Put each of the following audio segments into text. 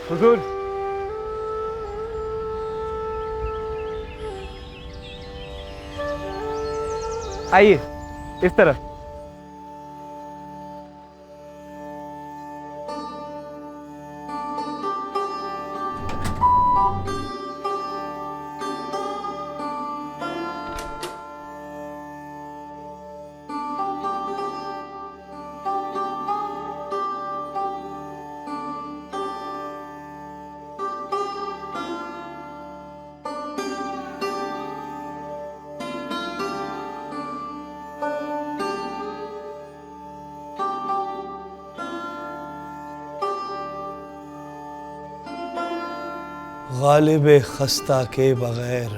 हुजूर, आइए इस तरफ। गालिब खस्ता के बगैर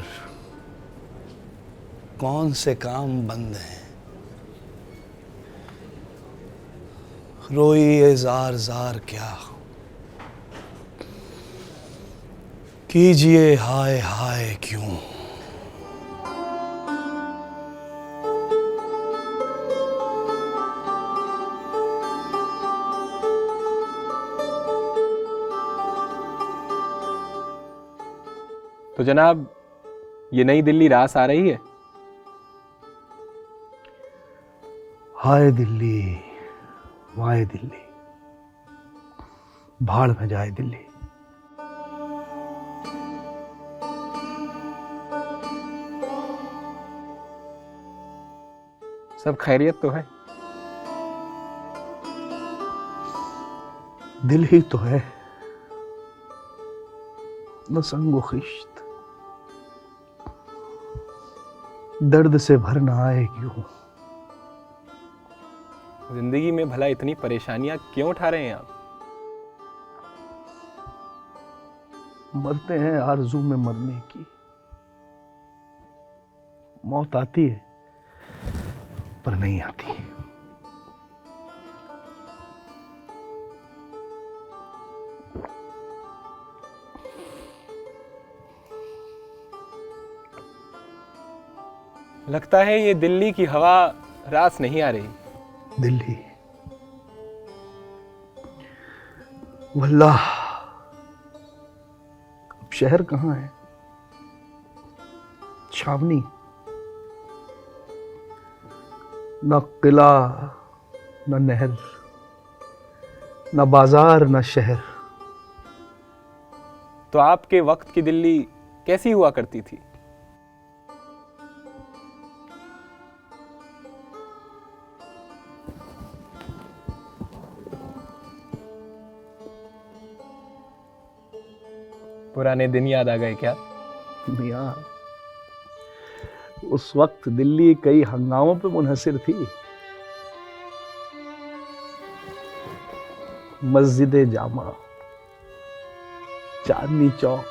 कौन से काम बंद हैं। रोइए जार जार क्या कीजिए हाय हाय क्यों। तो जनाब, ये नई दिल्ली रास आ रही है। हाय दिल्ली वाय दिल्ली, भाड़ में जाए दिल्ली। सब खैरियत तो है? दिल ही तो है न संगो खिश्त, दर्द से भर ना आए क्यों। जिंदगी में भला इतनी परेशानियां क्यों उठा रहे हैं आप? मरते हैं आरज़ू में मरने की, मौत आती है पर नहीं आती। लगता है ये दिल्ली की हवा रास नहीं आ रही। दिल्ली वल्लाह, अब शहर कहाँ है। छावनी, न किला न नहर, न बाजार न शहर। तो आपके वक्त की दिल्ली कैसी हुआ करती थी? पुराने दिन याद आ गए क्या? मियाँ, उस वक्त दिल्ली कई हंगामों पे मुनहसिर थी। मस्जिद जामा, चांदनी चौक,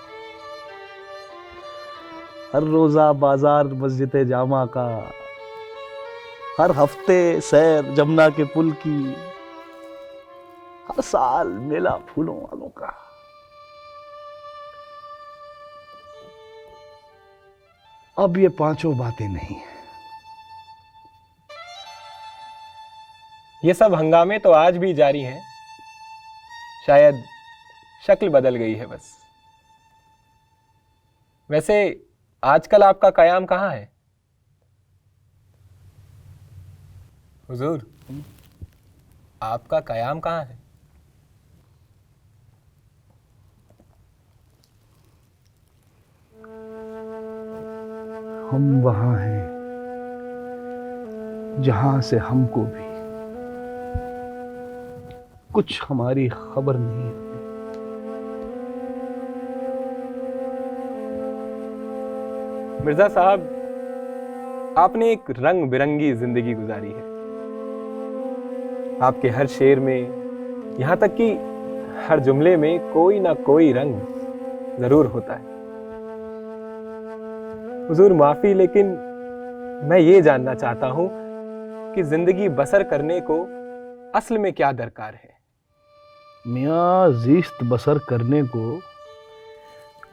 हर रोजा बाजार मस्जिद जामा का, हर हफ्ते सैर जमुना के पुल की, हर साल मेला फूलों वालों का। अब ये पांचों बातें नहीं है। ये सब हंगामे तो आज भी जारी हैं, शायद शक्ल बदल गई है बस। वैसे आजकल आपका कयाम कहाँ है? हुजूर, आपका कयाम कहाँ है? हम वहां हैं जहां से हमको भी कुछ हमारी खबर नहीं है। मिर्जा साहब, आपने एक रंग बिरंगी जिंदगी गुजारी है। आपके हर शेर में, यहां तक कि हर जुमले में कोई ना कोई रंग जरूर होता है। हुजूर माफी, लेकिन मैं ये जानना चाहता हूं कि जिंदगी बसर करने को असल में क्या दरकार है? मियाँ, जीस्त बसर करने को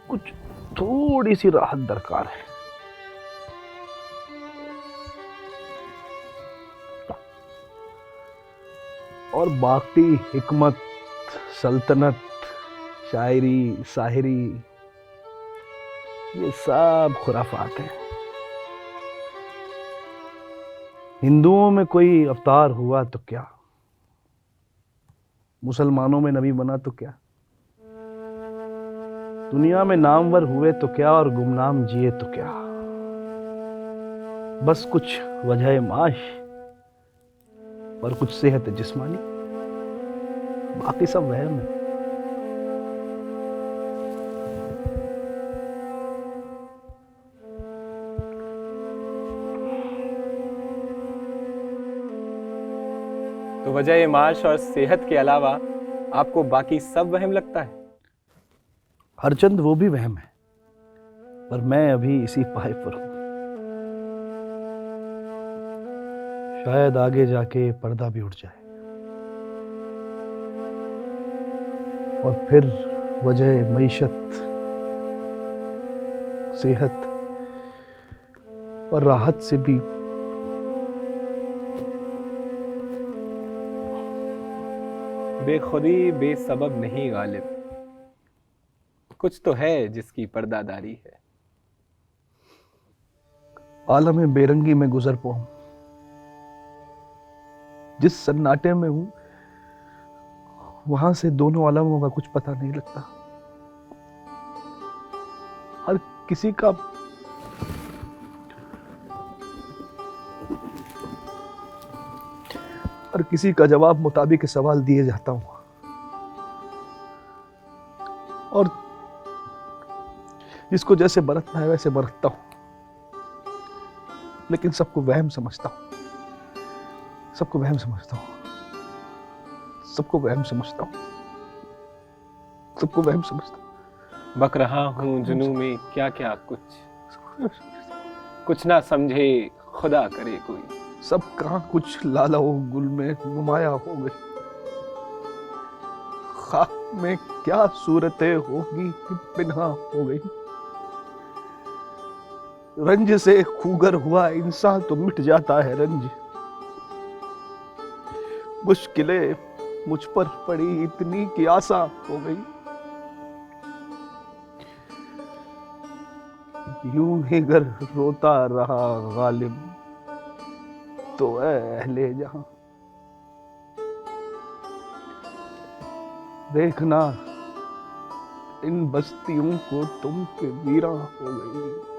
कुछ थोड़ी सी राहत दरकार है। और बाकी हिकमत, सल्तनत, शायरी, साहिरी, ये सब खुराफात है। हिंदुओं में कोई अवतार हुआ तो क्या, मुसलमानों में नबी बना तो क्या, दुनिया में नामवर हुए तो क्या और गुमनाम जिए तो क्या। बस कुछ वजह माश और कुछ सेहत जिस्मानी, बाकी सब वहम है। तो वजह माश और सेहत के अलावा आपको बाकी सब वहम लगता है? हरचंद वो भी वहम है, पर मैं अभी इसी पाए पर हूं। शायद आगे जाके पर्दा भी उठ जाए और फिर वजह मईशत, सेहत और राहत से भी बेखुदी बेसबब नहीं गालिब, कुछ तो है जिसकी पर्दादारी है। आलम बेरंगी में गुजर पाऊं, जिस सन्नाटे में हूं वहां से दोनों आलमों का कुछ पता नहीं लगता। हर किसी का जवाब मुताबिक सवाल दिए जाता हूं और जिसको जैसे बरतना है वैसे बरतता हूं, लेकिन सबको वहम समझता हूं, सबको वहम समझता हूं, सबको वहम समझता हूं, सबको वहम समझता हूं। बक रहा हूँ जुनू में क्या क्या कुछ ना समझे खुदा करे कोई। सब कहाँ कुछ लाला गुल में नुमाया हो गई, खाक में क्या सूरतें होगी कि पिन्हा हो गई। रंज से खूगर हुआ इंसान तो मिट जाता है रंज, मुश्किलें मुझ पर पड़ी इतनी कि आसा हो गई। यूं ही घर रोता रहा गालिब तो ऐ अहले जहां, देखना इन बस्तियों को तुम पे वीरां हो गई।